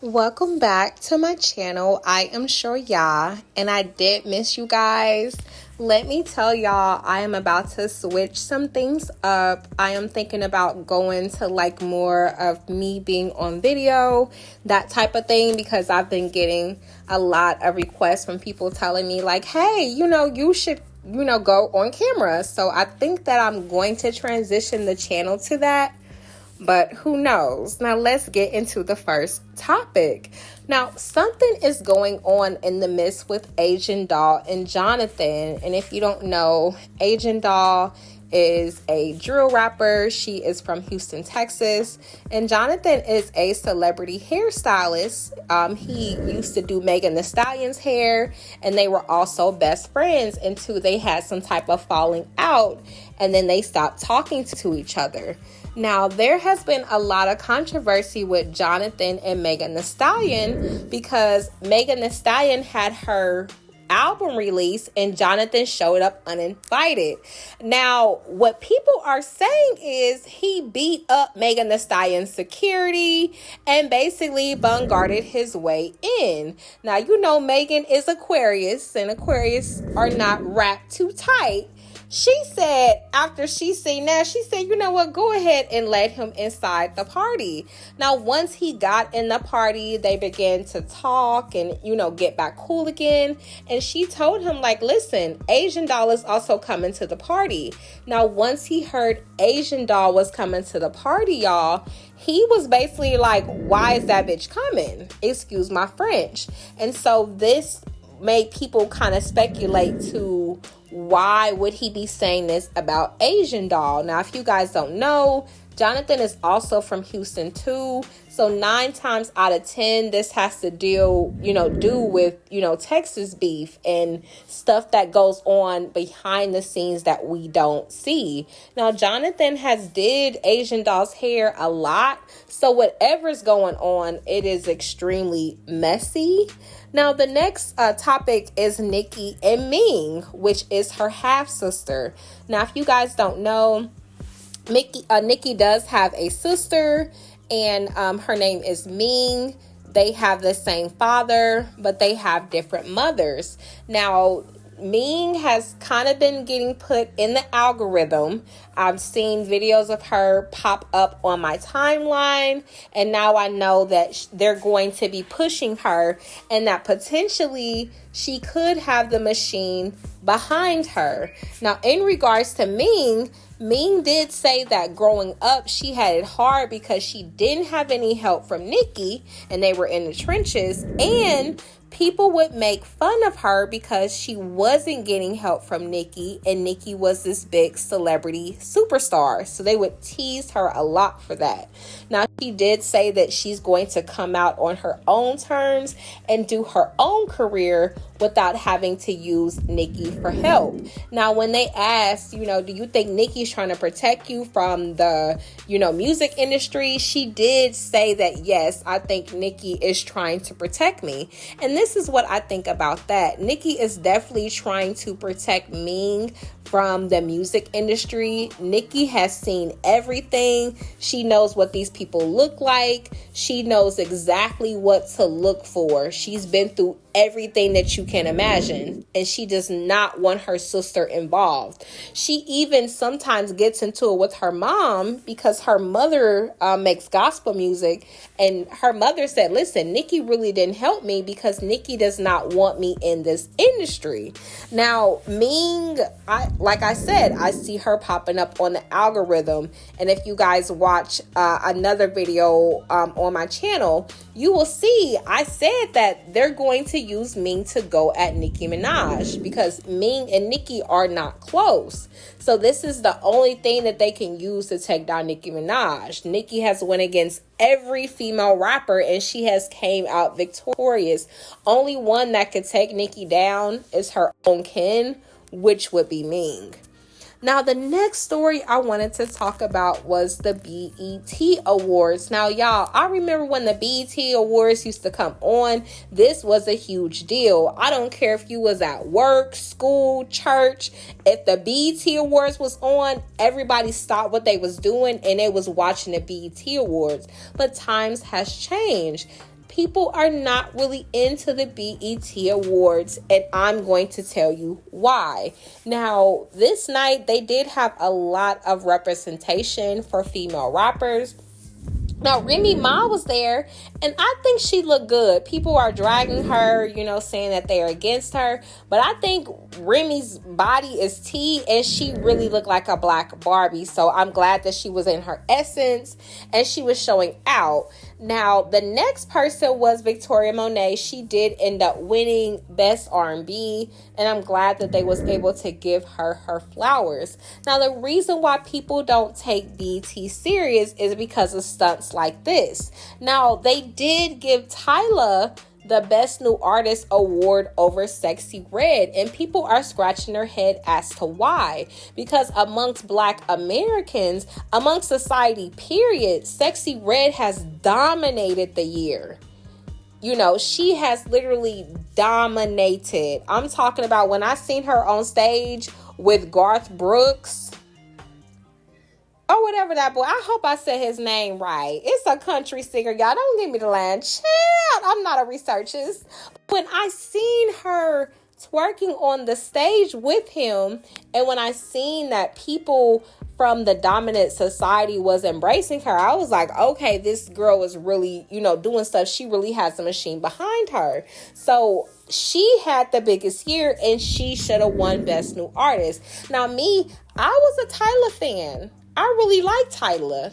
Welcome back to my channel. I am sure y'all, and I did miss you guys. Let me tell y'all, I am about to switch some things up. I am thinking about going to like more of me being on video, that type of thing, because I've been getting a lot of requests from people telling me like, hey, you should go on camera. So I think that I'm going to transition the channel to that. But who knows? Now let's get into the first topic. Now, something is going on in the midst with Asian Doll and Jonathan. And if you don't know, Asian Doll is a drill rapper. She is from Houston, Texas. And Jonathan is a celebrity hairstylist. He used to do Megan Thee Stallion's hair, and they were also best friends until they had some type of falling out, and then they stopped talking to each other. Now, there has been a lot of controversy with Jonathan and Megan Thee Stallion because Megan Thee Stallion had her album release and Jonathan showed up uninvited. Now, what people are saying is he beat up Megan Thee Stallion's security and basically bombarded his way in. Now, Megan is Aquarius, and Aquarius are not wrapped too tight. She said, after she seen that, she said, you know what, go ahead and let him inside the party. Now, once he got in the party, they began to talk and, get back cool again. And she told him, like, listen, Asian Doll is also coming to the party. Now, once he heard Asian Doll was coming to the party, y'all, he was basically like, why is that bitch coming? Excuse my French. And so this made people kind of speculate to why would he be saying this about Asian Doll. Now, if you guys don't know, Jonathan is also from Houston too. So 9 times out of 10, this has to do with, Texas beef and stuff that goes on behind the scenes that we don't see. Now, Jonathan has did Asian Doll's hair a lot. So whatever's going on, it is extremely messy. Now, the next topic is Nicki and Ming, which is her half-sister. Now, if you guys don't know, Nicki does have a sister, and her name is Ming. They have the same father, but they have different mothers. Now, Ming has kind of been getting put in the algorithm. I've seen videos of her pop up on my timeline, and now I know that they're going to be pushing her and that potentially she could have the machine behind her. Now, in regards to Ming did say that growing up, she had it hard because she didn't have any help from Nicki, and they were in the trenches, and people would make fun of her because she wasn't getting help from Nicki, and Nicki was this big celebrity superstar. So they would tease her a lot for that. Now, she did say that she's going to come out on her own terms and do her own career without having to use Nicki for help. Now, when they asked, do you think Nicki's trying to protect you from the, music industry? She did say that, yes, I think Nicki is trying to protect me. And this is what I think about that. Nicki is definitely trying to protect Ming from the music industry. Nicki has seen everything. She knows what these people look like. She knows exactly what to look for. She's been through everything that you can imagine, and she does not want her sister involved. She even sometimes gets into it with her mom because her mother makes gospel music, and her mother said, listen, Nicki really didn't help me because Nicki does not want me in this industry. Now, Ming, like I said, I see her popping up on the algorithm, and if you guys watch another video on my channel, you will see I said that they're going to use Ming to go at Nicki Minaj because Ming and Nicki are not close. So this is the only thing that they can use to take down Nicki Minaj. Nicki has went against every female rapper and she has came out victorious. Only one that could take Nicki down is her own kin, which would be Ming. Now, the next story I wanted to talk about was the BET Awards. Now, y'all, I remember when the BET Awards used to come on, this was a huge deal. I don't care if you was at work, school, church. If the BET Awards was on, everybody stopped what they was doing and they was watching the BET Awards. But times has changed. people are not really into the BET Awards, and I'm going to tell you why. Now, this night, they did have a lot of representation for female rappers. Now, Remy Ma was there, and I think she looked good. People are dragging her, saying that they're against her. But I think Remy's body is tea, and she really looked like a black Barbie. So I'm glad that she was in her essence, and she was showing out. Now, the next person was Victoria Monet. She did end up winning Best R&B, and I'm glad that they was able to give her her flowers. Now, the reason why people don't take BET serious is because of stunts like this. Now, they did give Tyla the Best New Artist award over Sexy Red, and people are scratching their head as to why. Because amongst Black Americans, amongst society period, Sexy Red has dominated the year. She has literally dominated. I'm talking about when I seen her on stage with Garth Brooks, or whatever that boy. I hope I said his name right. It's a country singer, y'all. Don't give me the line. Child, I'm not a researcher. When I seen her twerking on the stage with him, and when I seen that people from the dominant society was embracing her, I was like, okay, this girl is really, doing stuff. She really has a machine behind her. So she had the biggest year, and she should have won Best New Artist. Now, me, I was a Tyla fan. I really like Tyla.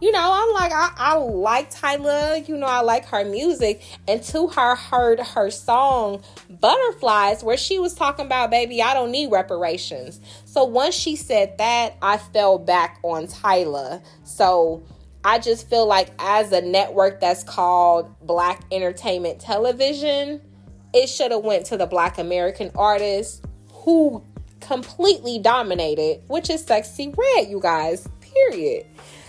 I'm like, I like Tyla. I like her music. Until I heard her song Butterflies, where she was talking about, baby, I don't need reparations. So once she said that, I fell back on Tyla. So I just feel like as a network that's called Black Entertainment Television, it should have went to the Black American artist who completely dominated, which is Sexy Red, you guys, period.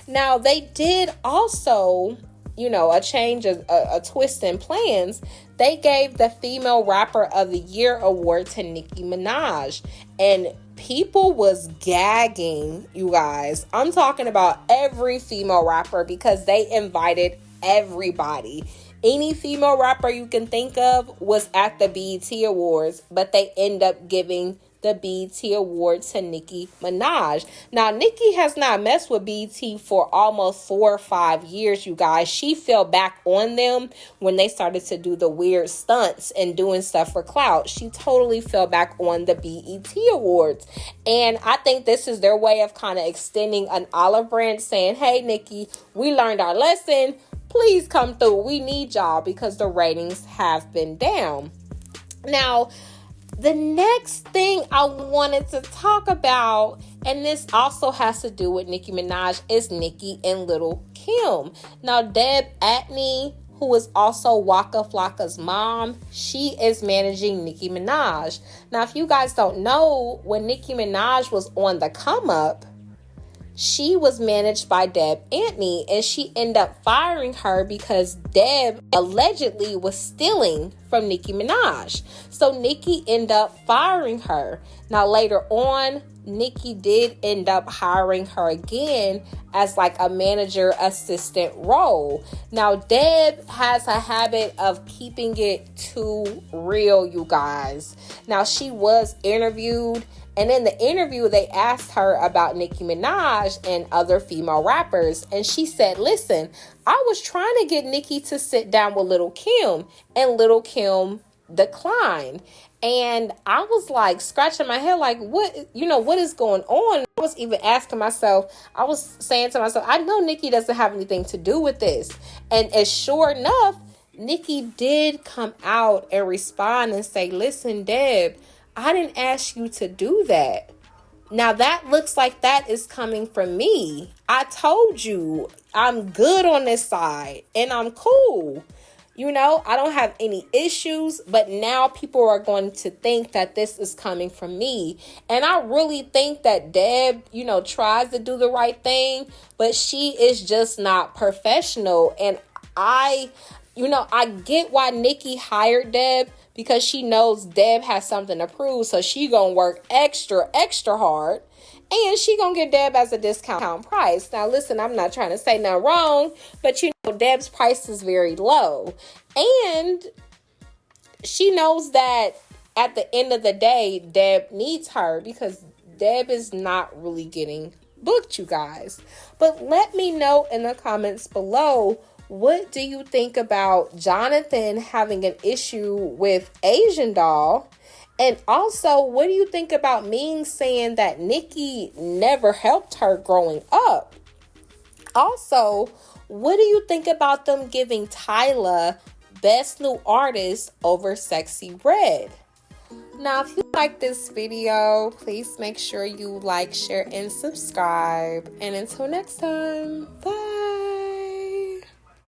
Now, they did also, a change, a twist in plans. They gave the Female Rapper of the Year award to Nicki Minaj, and people was gagging, you guys. I'm talking about every female rapper, because they invited everybody. Any female rapper you can think of was at the BET Awards, but they end up giving the BET Award to Nicki Minaj. Now, Nicki has not messed with BET for almost 4 or 5 years, you guys. She fell back on them when they started to do the weird stunts and doing stuff for clout. She totally fell back on the BET Awards. And I think this is their way of kind of extending an olive branch, saying, hey, Nicki, we learned our lesson. Please come through. We need y'all, because the ratings have been down. Now, the next thing I wanted to talk about, and this also has to do with Nicki Minaj, is Nicki and Lil' Kim. Now, Deb Antney, who is also Waka Flocka's mom, she is managing Nicki Minaj. Now, if you guys don't know, when Nicki Minaj was on the come up, she was managed by Deb Antney, and she ended up firing her because Deb allegedly was stealing from Nicki Minaj. So Nicki ended up firing her. Now, later on, Nicki did end up hiring her again as like a manager assistant role. Now, Deb has a habit of keeping it too real, you guys. Now, she was interviewed, and in the interview, they asked her about Nicki Minaj and other female rappers. And she said, listen, I was trying to get Nicki to sit down with Lil' Kim, and Lil' Kim declined. And I was like scratching my head, like, what is going on? I was even asking myself, I was saying to myself, I know Nicki doesn't have anything to do with this. And as sure enough, Nicki did come out and respond and say, listen, Deb, I didn't ask you to do that. Now that looks like that is coming from me. I told you I'm good on this side and I'm cool. I don't have any issues, but now people are going to think that this is coming from me. And I really think that Deb, tries to do the right thing, but she is just not professional. And I get why Nicki hired Deb, because she knows Deb has something to prove. So she gonna work extra, extra hard. And she gonna get Deb as a discount price. Now listen, I'm not trying to say nothing wrong, but you know Deb's price is very low. And she knows that at the end of the day, Deb needs her because Deb is not really getting booked, you guys. But let me know in the comments below, what do you think about Jonathan having an issue with Asian Doll? And also, what do you think about Ming saying that Nicki never helped her growing up? Also, what do you think about them giving Tyla Best New Artist over Sexy Red? Now, if you like this video, please make sure you like, share, and subscribe. And until next time, bye.